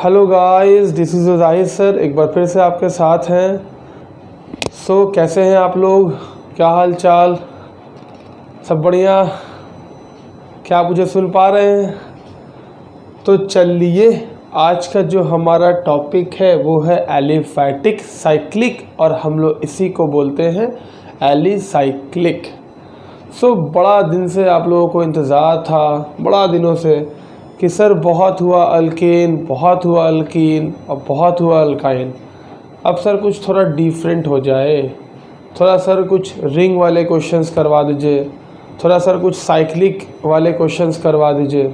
Hello guys, this is Zahid sir, एक बार फिर से आपके साथ हैं। कैसे हैं आप लोग? क्या हाल चाल? सब बढ़िया? क्या आप मुझे सुन पा रहे हैं? तो चलिए, आज का जो हमारा टॉपिक है वो है एलिफैटिक साइक्लिक, और हम लोग इसी को बोलते हैं एलिसाइक्लिक। बड़ा दिन से आप लोगों को इंतज़ार था, बड़ा दिनों से, कि सर बहुत हुआ अल्केन, बहुत हुआ अल्कीन और बहुत हुआ अल्काइन। अब सर कुछ थोड़ा डिफरेंट हो जाए, थोड़ा सर कुछ रिंग वाले क्वेश्चंस करवा दीजिए, थोड़ा सर कुछ साइक्लिक वाले क्वेश्चंस करवा दीजिए।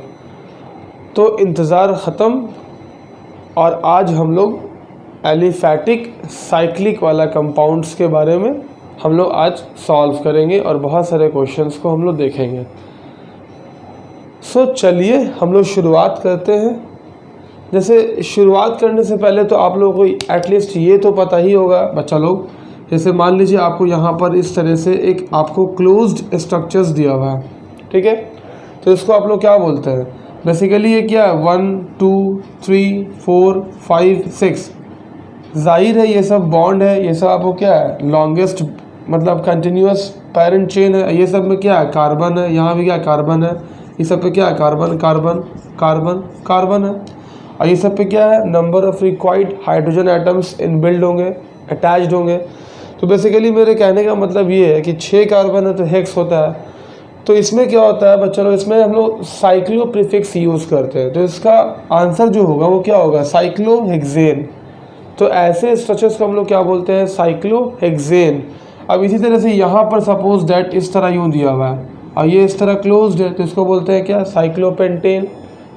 तो इंतज़ार ख़त्म, और आज हम लोग एलिफैटिक साइक्लिक वाला कंपाउंड्स के बारे में हम लोग आज सॉल्व करेंगे और बहुत सारे क्वेश्चंस को हम लोग देखेंगे। चलिए हम लोग शुरुआत करते हैं। जैसे शुरुआत करने से पहले तो आप लोगों को एटलीस्ट ये तो पता ही होगा बच्चा लोग, जैसे मान लीजिए आपको यहाँ पर इस तरह से एक आपको क्लोज्ड स्ट्रक्चर्स दिया हुआ है, ठीक है। तो इसको आप लोग क्या बोलते हैं? बेसिकली ये क्या है, 1 2 3 4 5 6। जाहिर है ये सब बॉन्ड है, ये सब आपको क्या है, लॉन्गेस्ट मतलब कंटिन्यूस पेरेंट चेन है। ये सब में क्या है, कार्बन है, यहाँ भी क्या कार्बन है, ये सब पे क्या है, कार्बन कार्बन कार्बन कार्बन है। और ये सब पे क्या है, number of required hydrogen atoms inbuilt होंगे, अटैच्ड होंगे। तो बेसिकली मेरे कहने का मतलब ये है कि 6 कार्बन है तो हेक्स होता है। तो इसमें क्या होता है बच्चों, इसमें हम लोग साइक्लो प्रीफिक्स यूज़ करते हैं। तो इसका आंसर जो होगा वो क्या होगा, साइक्लोहेक्सेन। तो ऐसे स्ट्रक्चर्स को हम लोग क्या बोलते हैं, साइक्लोहेक्सेन। अब इसी तरह से यहाँ पर सपोज दैट इस तरह यूँ दिया हुआ है और ये इस तरह क्लोज्ड है, तो इसको बोलते हैं क्या, साइक्लोपेंटेन,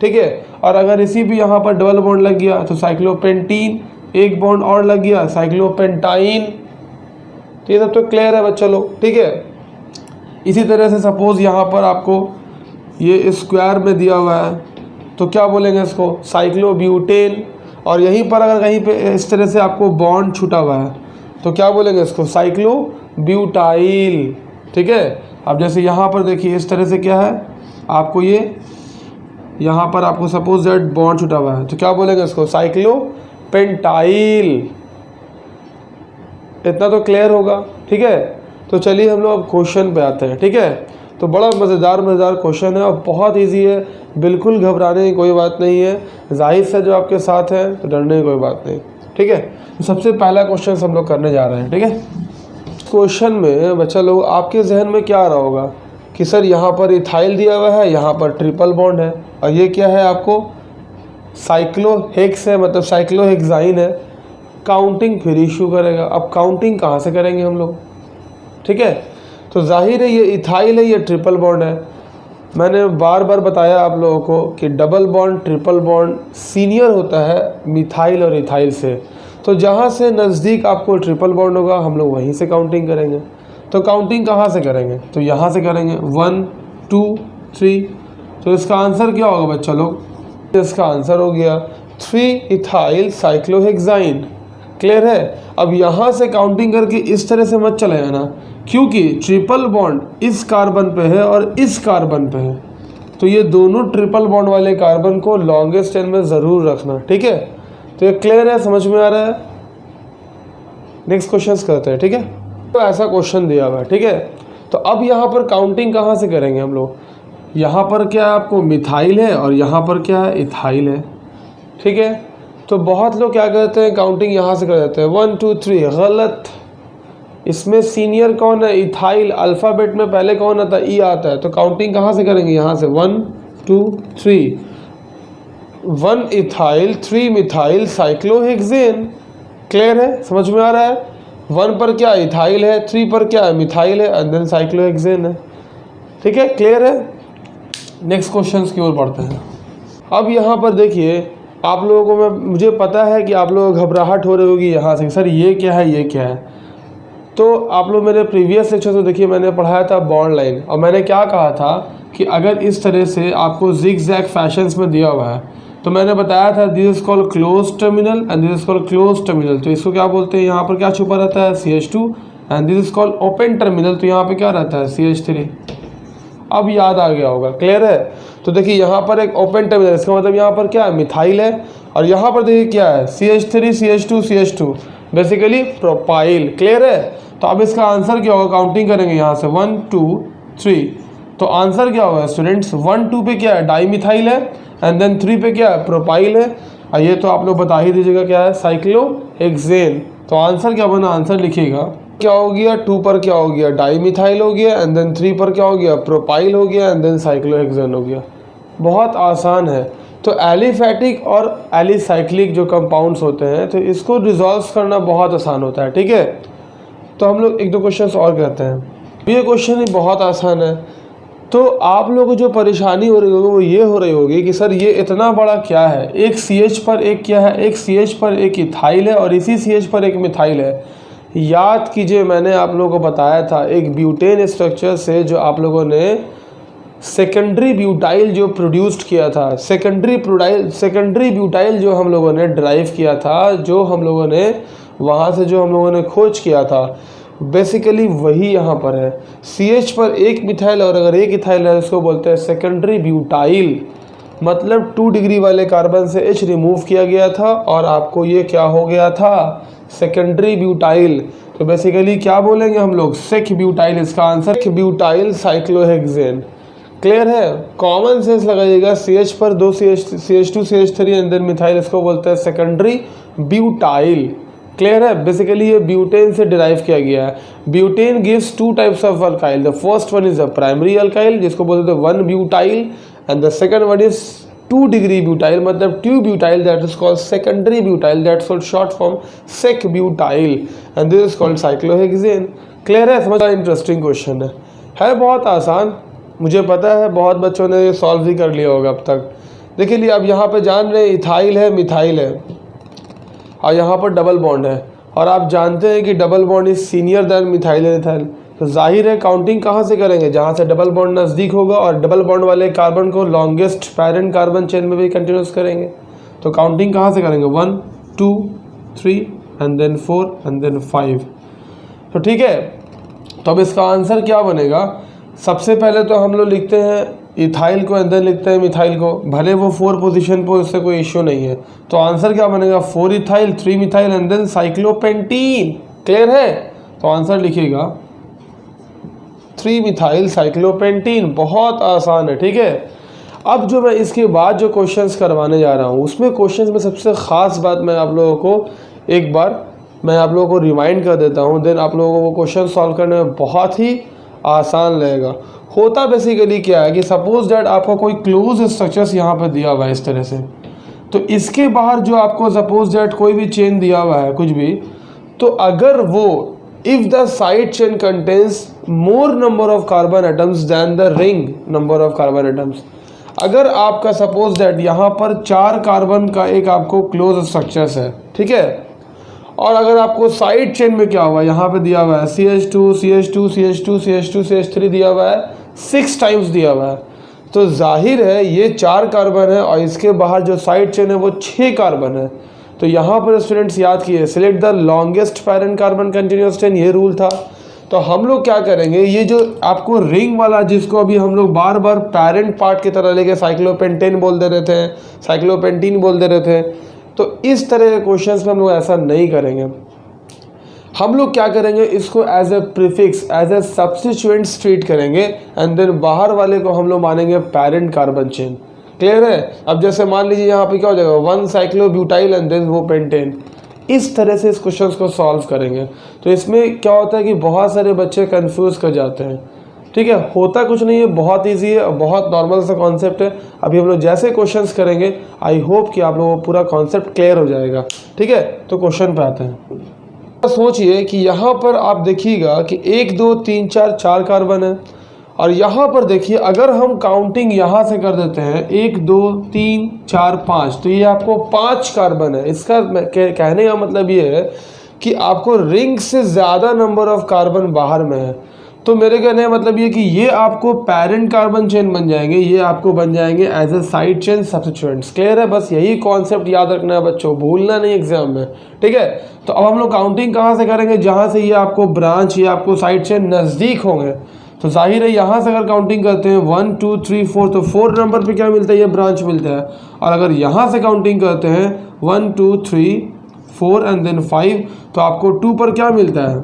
ठीक है। और अगर इसी भी यहाँ पर डबल बॉन्ड लग गया तो साइक्लोपेंटीन, एक बॉन्ड और लग गया साइक्लोपेंटाइन। तो ये सब तो क्लियर है बच्चा लोग, ठीक है। इसी तरह से सपोज यहाँ पर आपको ये स्क्वायर में दिया हुआ है तो क्या बोलेंगे इसको, साइक्लोब्यूटेन। और यहीं पर अगर कहीं पे इस तरह से आपको बॉन्ड छूटा हुआ है तो क्या बोलेंगे इसको, साइक्लोब्यूटाइल, ठीक है। अब जैसे यहाँ पर देखिए इस तरह से क्या है, आपको ये यहाँ पर आपको सपोज दैट बॉन्ड छूटा हुआ है तो क्या बोलेंगे इसको, साइक्लोपेंटाइल। इतना तो क्लियर होगा, ठीक है। तो चलिए हम लोग अब क्वेश्चन पे आते हैं, ठीक है। तो बड़ा मज़ेदार क्वेश्चन है और बहुत इजी है, बिल्कुल घबराने की कोई बात नहीं है। जाहिर से जो आपके साथ है तो डरने की कोई बात नहीं, ठीक है। तो सबसे पहला क्वेश्चन हम लोग करने जा रहे हैं, ठीक है। क्वेश्चन में बच्चा लोग आपके जहन में क्या आ रहा होगा कि सर यहाँ पर इथाइल दिया हुआ है, यहाँ पर ट्रिपल बॉन्ड है, और ये क्या है आपको साइक्लोहेक्स है, मतलब साइक्लोहेक्साइन है। काउंटिंग फिर इशू करेगा। अब काउंटिंग कहाँ से करेंगे हम लोग, ठीक है। तो जाहिर है ये इथाइल है, ये ट्रिपल बॉन्ड है। मैंने बार बार बताया आप लोगों को कि double bond triple bond senior होता है मिथाइल और इथाइल से। तो जहाँ से नज़दीक आपको ट्रिपल बॉन्ड होगा हम लोग वहीं से काउंटिंग करेंगे। तो काउंटिंग कहाँ से करेंगे, तो यहाँ से करेंगे 1 2 3। तो इसका आंसर क्या होगा बच्चा लोग, इसका आंसर हो गया 3 इथाइल साइक्लोहेक्साइन। क्लियर है। अब यहाँ से काउंटिंग करके इस तरह से मत चले जाना, क्योंकि ट्रिपल बॉन्ड इस कार्बन पे है और इस कार्बन पे है। तो ये दोनों ट्रिपल बॉन्ड वाले कार्बन को लॉन्गेस्ट चेन में ज़रूर रखना, ठीक है। तो ये क्लियर है, समझ में आ रहा है। नेक्स्ट क्वेश्चन करते हैं, ठीक है। तो ऐसा क्वेश्चन दिया हुआ है, ठीक है। तो अब यहाँ पर काउंटिंग कहाँ से करेंगे हम लोग, यहाँ पर क्या आपको मिथाइल है और यहाँ पर क्या है, इथाइल है, ठीक है। तो बहुत लोग क्या करते हैं, काउंटिंग यहाँ से कर देते हैं 1 2 3। गलत। इसमें सीनियर कौन है, इथाइल। अल्फ़ाबेट में पहले कौन आता है, ई आता है। तो काउंटिंग कहाँ से करेंगे, यहाँ से 1 2 3। 1 इथाइल 3 मिथाइल साइक्लोहेक्सेन। क्लियर है, समझ में आ रहा है। 1 पर क्या इथाइल है, 3 पर क्या है, मिथाइल है, एंड देन साइक्लोहेक्सेन है, ठीक है। क्लियर है। नेक्स्ट क्वेश्चन की ओर बढ़ते हैं। अब यहाँ पर देखिए आप लोगों को मुझे पता है कि आप लोगों को घबराहट हो रही होगी यहाँ से, सर ये क्या है, ये क्या है। तो आप लोग मेरे प्रीवियस लेक्चर में देखिए मैंने पढ़ाया था बॉन्ड लाइन, और मैंने क्या कहा था कि अगर इस तरह से आपको जिग-जैग फैशंस में दिया हुआ है तो मैंने बताया था this is called close terminal and this is called close terminal. तो इसको क्या बोलते हैं, यहाँ पर क्या छुपा रहता है, CH2, and this is called open terminal. तो यहाँ पे क्या रहता है, CH3। अब याद आ गया होगा, क्लियर है। तो देखिए यहाँ पर एक ओपन टर्मिनल, इसका मतलब यहाँ पर क्या है, मिथाइल है, और यहाँ पर देखिए क्या है, CH3 CH2 CH2, basically propyl. Clear है? तो अब इसका आंसर क्या होगा, काउंटिंग करेंगे यहाँ से 1 2 3, तो आंसर क्या होगा स्टूडेंट्स, 1 2 पे क्या है, डाईमिथाइल है, एंड देन 3 पे क्या है, प्रोपाइल है, और ये तो आप लोग बता ही दीजिएगा क्या है, साइक्लोहेक्सेन। तो आंसर क्या बना, आंसर लिखिएगा, क्या हो गया, 2 पर क्या हो गया, डाईमिथाइल हो गया, एंड देन 3 पर क्या हो गया, प्रोपाइल हो गया, एंड देन साइक्लोहेक्सेन हो गया। बहुत आसान है। तो एलिफैटिक और एलिसाइक्लिक जो कंपाउंड्स होते हैं, तो इसको रिजॉल्व करना बहुत आसान होता है। ठीक है, तो हम लोग एक दो क्वेश्चन और करते हैं। ये क्वेश्चन ही बहुत आसान है। तो आप लोगों को जो परेशानी हो रही होगी वो ये हो रही होगी कि सर ये इतना बड़ा क्या है, एक CH पर एक क्या है, एक CH पर एक इथाइल है और इसी CH पर एक मिथाइल है। याद कीजिए, मैंने आप लोगों को बताया था एक ब्यूटेन स्ट्रक्चर से जो आप लोगों ने सेकेंडरी ब्यूटाइल जो प्रोड्यूस्ड किया था, सेकेंडरी ब्यूटाइल जो हम लोगों ने ड्राइव किया था, जो हम लोगों ने वहाँ से जो हम लोगों ने खोज किया था, बेसिकली वही यहाँ पर है। CH पर एक मिथाइल और अगर एक इथाइल है उसको बोलते हैं सेकेंडरी ब्यूटाइल। मतलब 2 डिग्री वाले कार्बन से H रिमूव किया गया था और आपको ये क्या हो गया था, सेकेंडरी ब्यूटाइल। तो बेसिकली क्या बोलेंगे हम लोग, सेक ब्यूटाइल। इसका आंसर ब्यूटाइल साइक्लोहेक्सेन। क्लियर है? कॉमन सेंस लगाइएगा, CH पर 2 CH2 CH3 and then methyl, इसको बोलते हैं सेकेंडरी ब्यूटाइल। क्लियर है? बेसिकली ये ब्यूटेन से डिराइव किया गया है। Butane gives 2 types of alkyl. The first one is a primary alkyl जिसको बोलते हैं 1 butyl, and the second one is 2 degree butyl, मतलब 2 butyl, that is called secondary butyl, that's called short form sec butyl, and this is called cyclohexane. Clear है? समझ? Interesting question है बहुत आसान, मुझे पता है बहुत बच्चों ने ये सॉल्व भी कर लिया होगा अब तक। देखिए लिए अब यहाँ पे जान रहे हैं इथाइल है, मिथाइल है, और यहाँ पर डबल बॉन्ड है, और आप जानते हैं कि double bond is senior then methyl and ethyl. तो जाहिर है काउंटिंग कहाँ से करेंगे, जहाँ से डबल बॉन्ड नज़दीक होगा, और डबल बॉन्ड वाले कार्बन को लॉन्गेस्ट पैरेंट कार्बन चेन में भी कंटिन्यूस करेंगे। तो काउंटिंग कहाँ से करेंगे, 1 2 3 एंड देन 4 एंड देन 5। तो ठीक है, तो अब इसका आंसर क्या बनेगा, सबसे पहले तो हम लोग लिखते हैं इथाइल को, एंड देन लिखते हैं मिथाइल को, भले वो 4 पोजीशन पर, उससे कोई इश्यू नहीं है। तो आंसर क्या बनेगा, 4 ethyl 3 methyl and then cyclopentene. Clear है? तो आंसर लिखिएगा 3 मिथाइल साइक्लोपेंटीन। बहुत आसान है। ठीक है, अब जो मैं इसके बाद जो क्वेश्चंस करवाने जा रहा हूँ उसमें क्वेश्चंस में सबसे ख़ास बात मैं आप लोगों को एक बार मैं आप लोगों को रिमाइंड कर देता हूँ, देन आप लोगों को वो क्वेश्चन सॉल्व करने में बहुत ही आसान रहेगा। होता बेसिकली क्या है कि सपोज दैट आपको कोई क्लोज स्ट्रक्चर्स यहाँ पर दिया हुआ है इस तरह से, तो इसके बाहर जो आपको सपोज दैट कोई भी चेन दिया हुआ है कुछ भी, तो अगर वो if the side chain contains more number of carbon atoms than the ring number of carbon atoms, अगर आपका सपोज दैट यहाँ पर 4 कार्बन का एक आपको क्लोज स्ट्रक्चर्स है, ठीक है, और अगर आपको साइड चेन में क्या हुआ, यहाँ पे दिया हुआ है CH2 CH2 CH2 CH2 CH3 दिया हुआ है, 6 टाइम्स दिया हुआ है, तो जाहिर है ये 4 कार्बन है और इसके बाहर जो साइड चेन है वो 6 कार्बन है। तो यहाँ पर स्टूडेंट्स याद किए, select the longest parent carbon continuous chain, ये रूल था। तो हम लोग क्या करेंगे, ये जो आपको रिंग वाला जिसको अभी हम लोग बार बार पैरेंट पार्ट की तरह लेके साइक्लोपेंटेन बोल दे रहे थे, साइक्लोपेंटीन बोल दे रहे थे, तो इस तरह के क्वेश्चंस में हम लोग ऐसा नहीं करेंगे। हम लोग क्या करेंगे, इसको as a prefix, as a substituent treat करेंगे, एंड देन बाहर वाले को हम लोग मानेंगे पैरेंट कार्बन चेन। क्लियर है? अब जैसे मान लीजिए यहाँ पे क्या हो जाएगा, 1 साइक्लोब्यूटाइल एंड देन वो पेंटेन। इस तरह से इस क्वेश्चन को सॉल्व करेंगे। तो इसमें क्या होता है कि बहुत सारे बच्चे कंफ्यूज कर जाते हैं। ठीक है, होता कुछ नहीं है, बहुत इजी है, बहुत नॉर्मल सा कॉन्सेप्ट है। अभी हम लोग जैसे क्वेश्चंस करेंगे, आई होप कि आप लोगों को पूरा कॉन्सेप्ट क्लियर हो जाएगा। ठीक है, तो क्वेश्चन पे आते हैं। सोचिए कि यहाँ पर आप देखिएगा कि 1 2 3 4 कार्बन है, और यहाँ पर देखिए अगर हम काउंटिंग यहाँ से कर देते हैं 1 2 3 4 5, तो ये आपको 5 कार्बन है। इसका कहने का मतलब ये है कि आपको रिंग से ज़्यादा नंबर ऑफ कार्बन बाहर में है। तो मेरे कहने का मतलब ये कि ये आपको पैरेंट कार्बन चेन बन जाएंगे, ये आपको बन जाएंगे as a side chain substituents. Clear है? बस यही कॉन्सेप्ट याद रखना है बच्चों, भूलना नहीं एग्जाम में। ठीक है, तो अब हम लोग काउंटिंग कहाँ से करेंगे, जहाँ से ये आपको ब्रांच या आपको साइड चेन नज़दीक होंगे। तो जाहिर है यहाँ से अगर काउंटिंग करते हैं 1 2 3 4, तो 4 नंबर पे क्या मिलता है, ये ब्रांच मिलता है। और अगर यहाँ से काउंटिंग करते हैं 1 2 3 4 एंड देन 5, तो आपको 2 पर क्या मिलता है,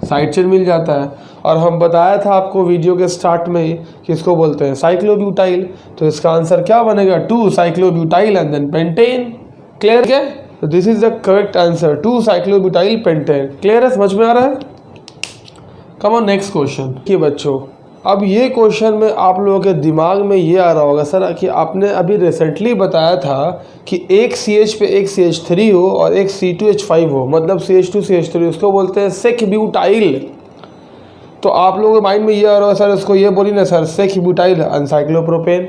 साइड चेन मिल जाता है। और हम बताया था आपको वीडियो के स्टार्ट में ही कि इसको बोलते हैं साइक्लोब्यूटाइल। तो इसका आंसर क्या बनेगा, 2 cyclobutyl and then pentane. Clear है? तो this is the correct answer, 2 cyclobutyl pentane. Clear है, समझ में आ रहा है? Come on next question. कि बच्चों अब ये क्वेश्चन में आप लोगों के दिमाग में ये आ रहा होगा सर कि आपने अभी रिसेंटली बताया था कि एक CH पे एक CH3 हो और एक C2H5 हो, मतलब CH2CH3, उसको बोलते हैं सेक ब्यूटाइल। तो आप लोगों के माइंड में ये आ रहा है सर इसको ये बोली ना सर सेक ब्यूटाइल अनसाइक्लोप्रोपेन।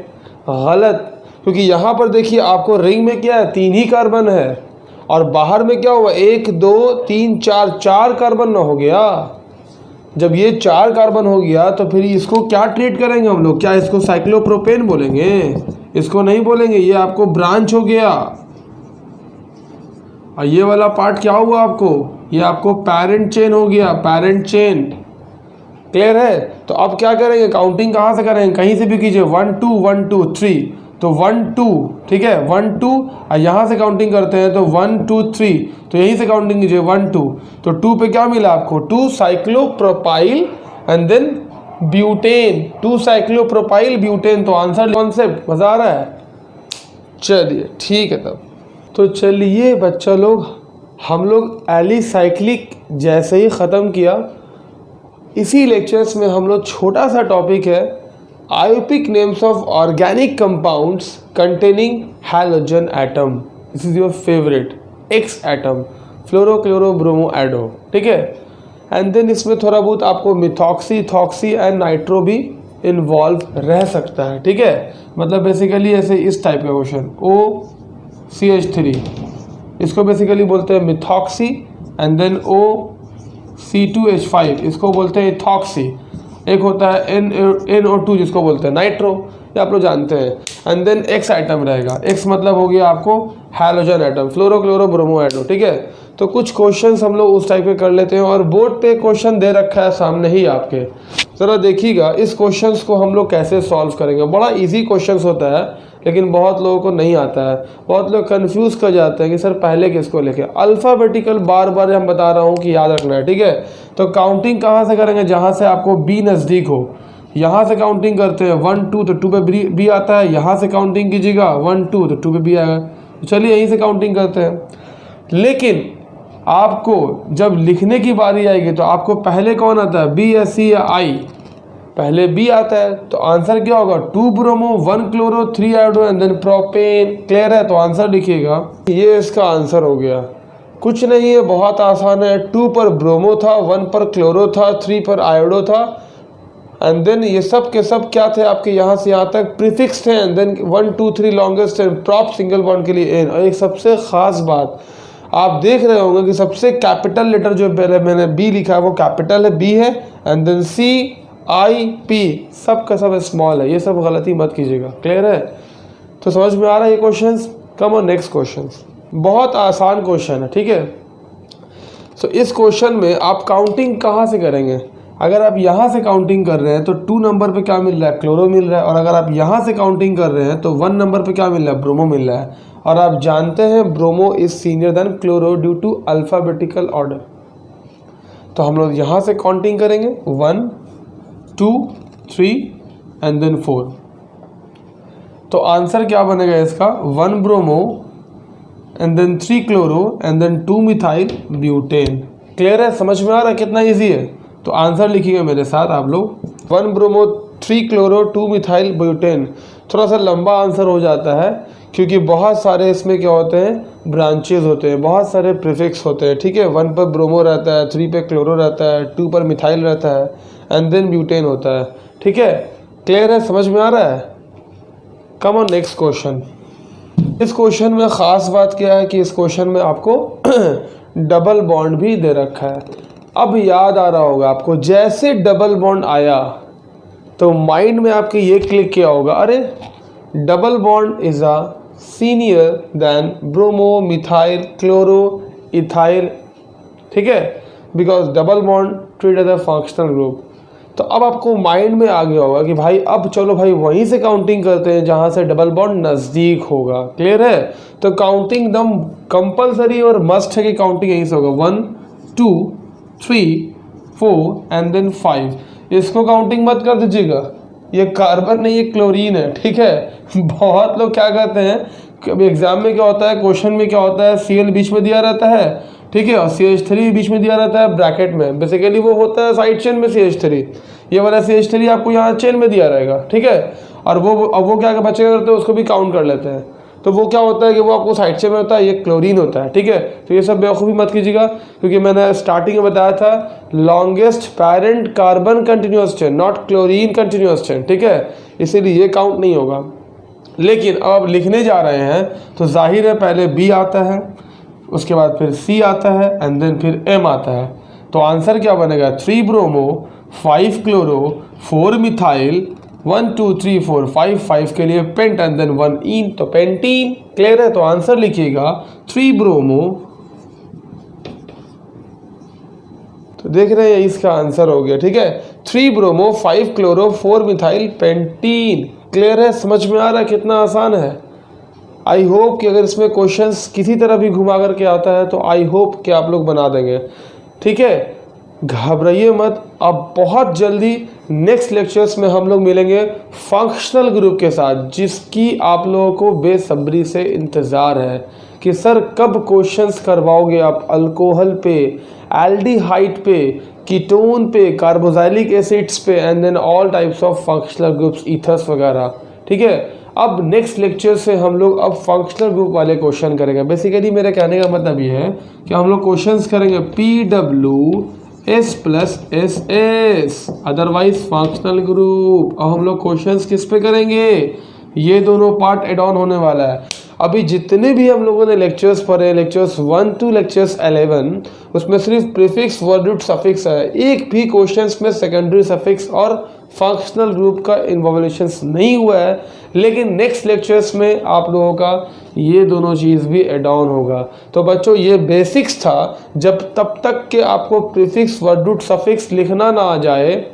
गलत, क्योंकि यहाँ पर देखिए आपको रिंग में क्या है, 3 ही कार्बन है और बाहर में क्या हुआ 1 2 3 4 कार्बन ना हो गया। जब ये 4 कार्बन हो गया तो फिर इसको क्या ट्रीट करेंगे हम लोग, क्या इसको साइक्लोप्रोपेन बोलेंगे? इसको नहीं बोलेंगे, ये आपको ब्रांच हो गया। और ये वाला पार्ट क्या हुआ आपको, ये आपको पेरेंट चेन हो गया, पेरेंट चेन। क्लियर है? तो अब क्या करेंगे, काउंटिंग कहाँ से करेंगे, कहीं से भी कीजिए, 1 2 1 2 3, तो 1 2, ठीक है 1 2, और यहाँ से काउंटिंग करते हैं तो 1 2 3, तो यहीं से काउंटिंग कीजिए 1 2, तो 2 पे क्या मिला आपको, 2 cyclopropyl and then butane, 2 cyclopropyl butane. तो आंसर कॉन्सेप्ट मजा आ रहा है? चलिए ठीक है तब। तो चलिए बच्चा लोग, हम लोग एलिसाइक्लिक जैसे ही ख़त्म किया, इसी लेक्चर्स में हम लोग छोटा सा टॉपिक है IUPAC names of organic compounds containing halogen atom. This is your favourite X atom, fluoro chloro bromo iodo, ठीक है। एंड देन इसमें थोड़ा बहुत आपको मिथॉक्सी, थॉक्सी एंड नाइट्रो भी इन्वॉल्व रह सकता है, ठीक है। मतलब बेसिकली ऐसे इस टाइप का क्वेश्चन OCH3, इसको बेसिकली बोलते हैं मिथॉक्सी, एंड देन C2H5, इसको बोलते हैं इथॉक्सी। एक होता है NO2 जिसको बोलते हैं नाइट्रो, ये आप लोग जानते हैं। एंड देन X आइटम रहेगा, X मतलब हो गया आपको halogen atom, fluoro chloro bromo एटो, ठीक है। तो कुछ क्वेश्चंस हम लोग उस टाइप के कर लेते हैं और बोर्ड पे क्वेश्चन दे रखा है सामने ही आपके, ज़रा देखिएगा इस क्वेश्चंस को हम लोग कैसे सॉल्व करेंगे। बड़ा इजी क्वेश्चंस होता है लेकिन बहुत लोगों को नहीं आता है, बहुत लोग कंफ्यूज कर जाते हैं कि सर पहले किसको लेके। अल्फ़ाबेटिकल बार बार हम बता रहा हूँ कि याद रखना है, ठीक है। तो काउंटिंग कहाँ से करेंगे, जहाँ से आपको B नज़दीक हो, यहाँ से काउंटिंग करते हैं 1 2, तो 2 पे B आता है, यहाँ से काउंटिंग कीजिएगा 1 2, तो 2 पे B आएगा। तो चलिए यहीं से काउंटिंग करते हैं। लेकिन आपको जब लिखने की बारी आएगी तो आपको पहले कौन आता है, B या C या I? पहले B आता है, तो आंसर क्या होगा, 2 bromo 1 chloro 3 iodo and then propane. Clear है? तो आंसर लिखिएगा, ये इसका आंसर हो गया। कुछ नहीं है, बहुत आसान है। 2 पर ब्रोमो था, 1 पर क्लोरो था, 3 पर आयोडो था, एंड देन ये सब के सब क्या थे आपके, यहाँ से यहाँ तक प्रीफिक्स थे, and then 1 2 3 longest and prop single bond के लिए एन। और एक सबसे खास बात आप देख रहे होंगे कि सबसे कैपिटल लेटर जो पहले मैंने B लिखा है वो कैपिटल है, B है, एंड देन CIP सब का सब स्मॉल है। ये सब गलती मत कीजिएगा। क्लियर है? तो समझ में आ रहा है ये questions? Come on next questions. बहुत आसान क्वेश्चन है, ठीक है। सो इस क्वेश्चन में आप काउंटिंग कहाँ से करेंगे, अगर आप यहाँ से काउंटिंग कर रहे हैं तो 2 नंबर पे क्या मिल रहा है, क्लोरो मिल रहा है। और अगर आप यहाँ से काउंटिंग कर रहे हैं तो 1 नंबर पे क्या मिल रहा है, ब्रोमो मिल रहा है। और आप जानते हैं bromo is senior than chloro due to alphabetical order. तो हम लोग यहाँ से काउंटिंग करेंगे 1 2 3 एंड देन 4। तो आंसर क्या बनेगा इसका, 1 bromo and then 3 chloro and then 2 methyl butane. Clear है? समझ में आ रहा है कितना ईजी है? तो आंसर लिखिएगा मेरे साथ आप लोग, 1 ब्रोमो 3 क्लोरो 2 मिथाइल ब्यूटेन। थोड़ा सा लंबा आंसर हो जाता है क्योंकि बहुत सारे इसमें क्या होते हैं, ब्रांचेज होते हैं, बहुत सारे प्रीफिक्स होते हैं, ठीक है। 1 पर ब्रोमो रहता है, 3 पे क्लोरो रहता है, 2 पर मिथाइल रहता है, एंड देन ब्यूटेन होता है, ठीक है। क्लियर है? समझ में आ रहा है? Come on next question. इस क्वेश्चन में ख़ास बात क्या है कि इस क्वेश्चन में आपको डबल बॉन्ड भी दे रखा है। अब याद आ रहा होगा आपको, जैसे डबल बॉन्ड आया तो माइंड में आपके ये क्लिक किया होगा, अरे double bond is a senior than bromo methyl chloro ethyl, ठीक है, because double bond treat as a functional group. तो अब आपको माइंड में आ गया होगा कि भाई अब चलो भाई वहीं से काउंटिंग करते हैं जहाँ से डबल बॉन्ड नज़दीक होगा। क्लियर है? तो काउंटिंग एकदम कंपलसरी और मस्ट है कि काउंटिंग यहीं से होगा 1 2 3 4 एंड देन 5। इसको काउंटिंग मत कर दीजिएगा, ये कार्बन नहीं, ये क्लोरीन है। ठीक है? बहुत लोग क्या करते हैं, कभी एग्जाम में क्या होता है, क्वेश्चन में क्या होता है, Cl बीच में दिया रहता है, ठीक है, और CH3 बीच में दिया रहता है ब्रैकेट में। बेसिकली वो होता है साइड चेन में CH3, ये वाला CH3 आपको यहाँ चेन में दिया रहेगा। ठीक है? और वो क्या बच्चे क्या करते हैं, उसको भी काउंट कर लेते हैं। तो वो क्या होता है कि वो आपको साइड चेन में होता है, ये क्लोरीन होता है। ठीक है? तो ये सब बेवकूफ़ी मत कीजिएगा, क्योंकि मैंने स्टार्टिंग में बताया था longest parent carbon continuous chain, not chlorine continuous chain. ठीक है? इसीलिए ये काउंट नहीं होगा। लेकिन अब लिखने जा रहे हैं तो जाहिर है पहले B आता है, उसके बाद फिर C आता है एंड देन फिर M आता है। तो आंसर क्या बनेगा, 3 ब्रोमो 5 क्लोरो 4 मिथाइल 1 2 3 4 5 5 के लिए पेंट एंड देन 1 इन, तो पेंटीन। क्लियर है? तो आंसर लिखिएगा 3 ब्रोमो, तो देख रहे हैं इसका आंसर हो गया। ठीक है? 3 bromo 5 chloro 4 methyl pentene. Clear है? समझ में आ रहा है कितना आसान है? आई होप कि अगर इसमें क्वेश्चंस किसी तरह भी घुमा करके आता है तो आई होप कि आप लोग बना देंगे। ठीक है? घबराइए मत, अब बहुत जल्दी नेक्स्ट लेक्चर्स में हम लोग मिलेंगे फंक्शनल ग्रुप के साथ, जिसकी आप लोगों को बेसब्री से इंतज़ार है कि सर कब क्वेश्चंस करवाओगे आप अल्कोहल पे, एल्डिहाइड पे, कीटोन पे, कार्बोक्सिलिक एसिड्स पे and then all types of functional groups, ethers वगैरह। ठीक है? अब नेक्स्ट लेक्चर से हम लोग अब फंक्शनल ग्रुप वाले क्वेश्चन करेंगे। बेसिकली मेरे कहने का मतलब ये है कि हम लोग क्वेश्चंस करेंगे PWS plus SS, otherwise functional group. अब हम लोग क्वेश्चंस किस पे करेंगे, ये दोनों पार्ट एड ऑन होने वाला है। अभी जितने भी हम लोगों ने लेक्चर्स पढ़े, लेक्चर्स 1 to लेक्चर्स 11, उसमें सिर्फ प्रीफिक्स वर्ड रूट सफिक्स है, एक भी क्वेश्चंस में सेकेंडरी सफिक्स और फंक्शनल ग्रुप का इन्वॉल्यूशन नहीं हुआ है। लेकिन नेक्स्ट लेक्चर्स में आप लोगों का ये दोनों चीज़ भी एड ऑन होगा। तो बच्चों ये बेसिक्स था, जब तब तक के आपको प्रीफिक्स वर्ड रूट सफिक्स लिखना ना आ जाए,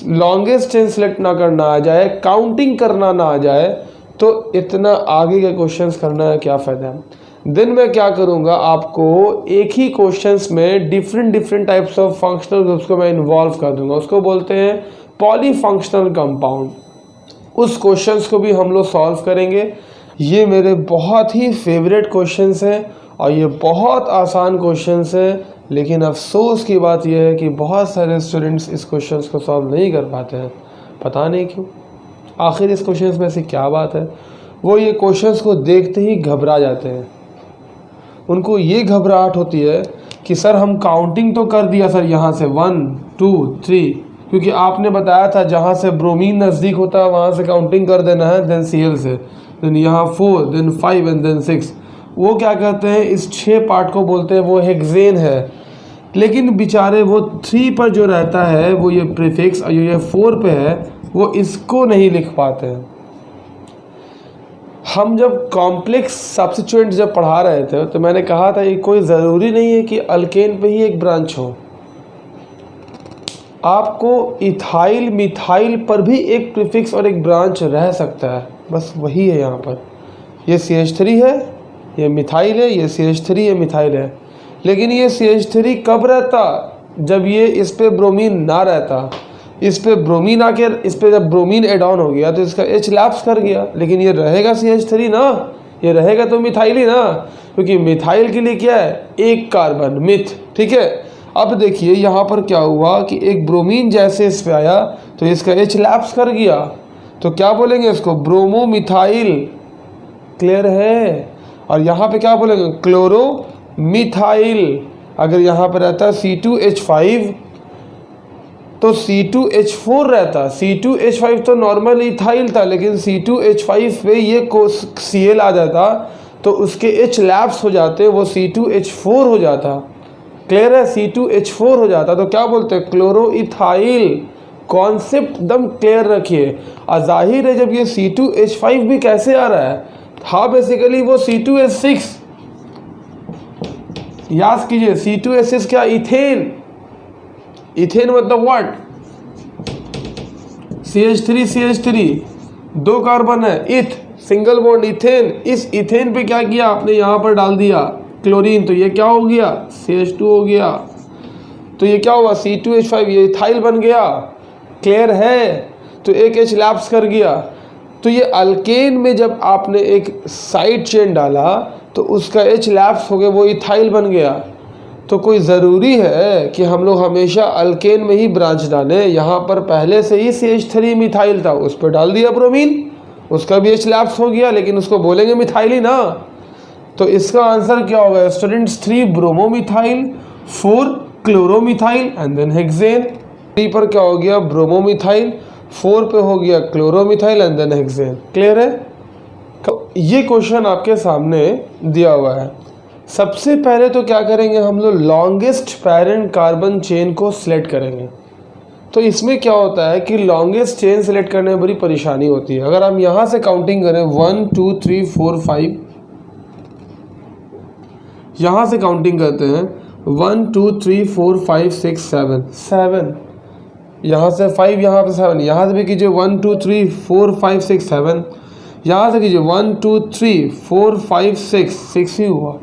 लॉन्गेस्ट चेन सेलेक्ट ना करना आ जाए, काउंटिंग करना ना आ जाए, तो इतना आगे के क्वेश्चंस करना है क्या फ़ायदा है। दिन में क्या करूँगा, आपको एक ही क्वेश्चंस में different types of functional groups को मैं इन्वॉल्व कर दूंगा, उसको बोलते हैं पॉलीफंक्शनल कंपाउंड। उस क्वेश्चंस को भी हम लोग सॉल्व करेंगे। ये मेरे बहुत ही फेवरेट क्वेश्चंस हैं और ये बहुत आसान क्वेश्चंस हैं, लेकिन अफसोस की बात यह है कि बहुत सारे स्टूडेंट्स इस क्वेश्चंस को सॉल्व नहीं कर पाते हैं, पता नहीं क्यों। आखिर इस क्वेश्चंस में से क्या बात है, वो ये क्वेश्चंस को देखते ही घबरा जाते हैं। उनको ये घबराहट होती है कि सर हम काउंटिंग तो कर दिया सर, यहाँ से 1 2 3, क्योंकि आपने बताया था जहाँ से ब्रोमीन नज़दीक होता है वहाँ से काउंटिंग कर देना है, देन Cl से, देन यहाँ 4, देन 5 एंड देन 6। वो क्या कहते हैं, इस 6 पार्ट को बोलते हैं वो हेक्सेन है। लेकिन बेचारे वो 3 पर जो रहता है, वो ये प्रीफिक्स, और ये 4 पे है, वो इसको नहीं लिख पाते हैं। हम जब कॉम्प्लेक्स सब्स्टिट्यूएंट जब पढ़ा रहे थे तो मैंने कहा था ये कोई ज़रूरी नहीं है कि अल्केन पे ही एक ब्रांच हो, आपको इथाइल मिथाइल पर भी एक प्रीफिक्स और एक ब्रांच रह सकता है, बस वही है। यहाँ पर ये CH3 है, ये मिथाइल है, ये CH3 है, मिथाइल है। लेकिन ये CH3 कब रहता, जब ये इस पे ब्रोमीन ना रहता, इस पे ब्रोमीन आके इस पे जब ब्रोमीन एड ऑन हो गया तो इसका H लैप्स कर गया, लेकिन ये रहेगा CH3 ना, ये रहेगा तो मिथाइल ही ना, क्योंकि मिथाइल के लिए क्या है, एक कार्बन मिथ। ठीक है? अब देखिए यहाँ पर क्या हुआ कि एक ब्रोमीन जैसे इस पे आया तो इसका H लैप्स कर गया, तो क्या बोलेंगे इसको, ब्रोमो मिथाइल। क्लियर है? और यहाँ पे क्या बोलेंगे, क्लोरो मिथाइल। अगर यहाँ पर रहता C2H5 तो C2H4 रहता, C2H5 तो नॉर्मल इथाइल था, लेकिन C2H5 पे ये Cl आ जाता तो उसके H लैप्स हो जाते, वो C2H4 हो जाता। क्लियर है? C2H4 हो जाता, तो क्या बोलते हैं, क्लोरो इथाइल। कॉन्सेप्ट एकदम क्लियर रखिए। और जाहिर है जब ये C2H5 भी कैसे आ रहा है, था बेसिकली वो C2H6। याद कीजिए C2H6 क्या, इथेन। इथेन मतलब व्हाट, CH3 2 कार्बन है, इथ सिंगल बॉन्ड इथेन, इस इथेन पे क्या किया आपने, यहाँ पर डाल दिया क्लोरीन, तो ये क्या हो गया, CH2 हो गया। तो ये क्या हुआ, C2H5, ये इथाइल बन गया। क्लियर है, तो एक H लैप्स कर गया। तो ये अल्केन में जब आपने एक साइड चेन डाला तो उसका H लैप्स हो गया, वो इथाइल बन गया। तो कोई ज़रूरी है कि हम लोग हमेशा अल्केन में ही ब्रांच डालें? यहाँ पर पहले से ही CH3 मिथाइल था, उस पर डाल दिया ब्रोमीन, उसका भी H लैप्स हो गया, लेकिन उसको बोलेंगे मिथाइल ही ना। तो इसका आंसर क्या होगा students, 3 ब्रोमोमिथाइल, 4 chloromethyl and then hexane. 3 पर क्या हो गया, ब्रोमोमिथाइल, 4 पे हो गया chloromethyl and then hexane. Clear है? तो ये क्वेश्चन आपके सामने दिया हुआ है। सबसे पहले तो क्या करेंगे हम लोग, लॉन्गेस्ट पेरेंट कार्बन चेन को सिलेक्ट करेंगे। तो इसमें क्या होता है कि लॉन्गेस्ट चेन सिलेक्ट करने में बड़ी परेशानी होती है। अगर हम यहाँ से काउंटिंग करें 1 2 3 4 5, यहाँ से काउंटिंग करते हैं 1 2 3 4 5 6 7, यहाँ से 5, यहाँ पे 7, यहाँ से भी कीजिए 1 2 3 4 5 6 7, यहाँ से कीजिए 1 2 3 4 5 6 ही हुआ।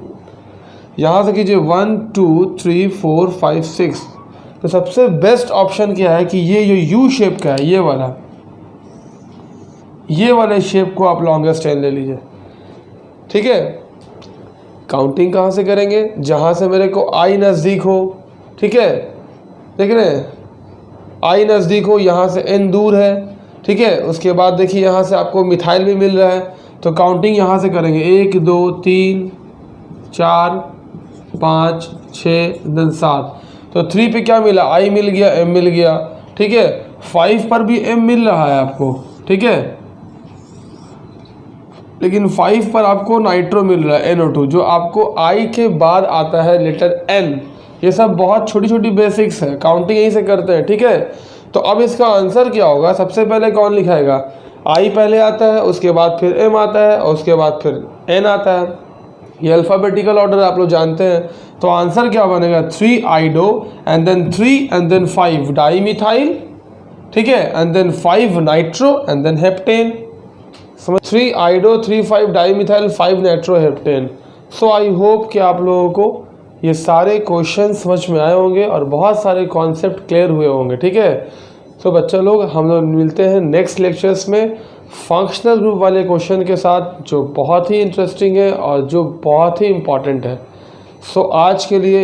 यहाँ से कीजिए 1 2 3 4 5 6। तो सबसे बेस्ट ऑप्शन क्या है कि ये जो यू शेप का है, ये वाले शेप को आप लॉन्गेस्ट चेन ले लीजिए। ठीक है, काउंटिंग कहाँ से करेंगे, जहाँ से मेरे को आई नज़दीक हो। ठीक है, देख रहे हैं, आई नज़दीक हो, यहाँ से एन दूर है। ठीक है, उसके बाद देखिए यहाँ से आपको मिथाइल भी मिल रहा है, तो काउंटिंग यहाँ से करेंगे 1 2 3 4 5 6 देन 7। तो 3 पे क्या मिला, आई मिल गया, एम मिल गया। ठीक है, 5 पर भी एम मिल रहा है आपको। ठीक है, लेकिन 5 पर आपको नाइट्रो मिल रहा है NO2, जो आपको आई के बाद आता है लेटर N। ये सब बहुत छोटी छोटी बेसिक्स है, काउंटिंग यहीं से करते हैं। ठीक है, तो अब इसका आंसर क्या होगा, सबसे पहले कौन लिखाएगा, आई पहले आता है, उसके बाद फिर M आता है, और उसके बाद फिर N आता है। ये अल्फ़ाबेटिकल ऑर्डर आप लोग जानते हैं। तो आंसर क्या बनेगा, 3 iodo and then 3 and then 5 dimethyl. ठीक है, and then 5 nitro and then heptane. 3 iodo 3 5 dimethyl 5 nitro heptane. So I hope कि आप लोगों को ये सारे क्वेश्चन समझ में आए होंगे और बहुत सारे कॉन्सेप्ट क्लियर हुए होंगे। ठीक है, तो बच्चा लोग हम लोग मिलते हैं नेक्स्ट लेक्चर्स में फंक्शनल ग्रुप वाले क्वेश्चन के साथ, जो बहुत ही इंटरेस्टिंग है और जो बहुत ही इम्पॉर्टेंट है। सो आज के लिए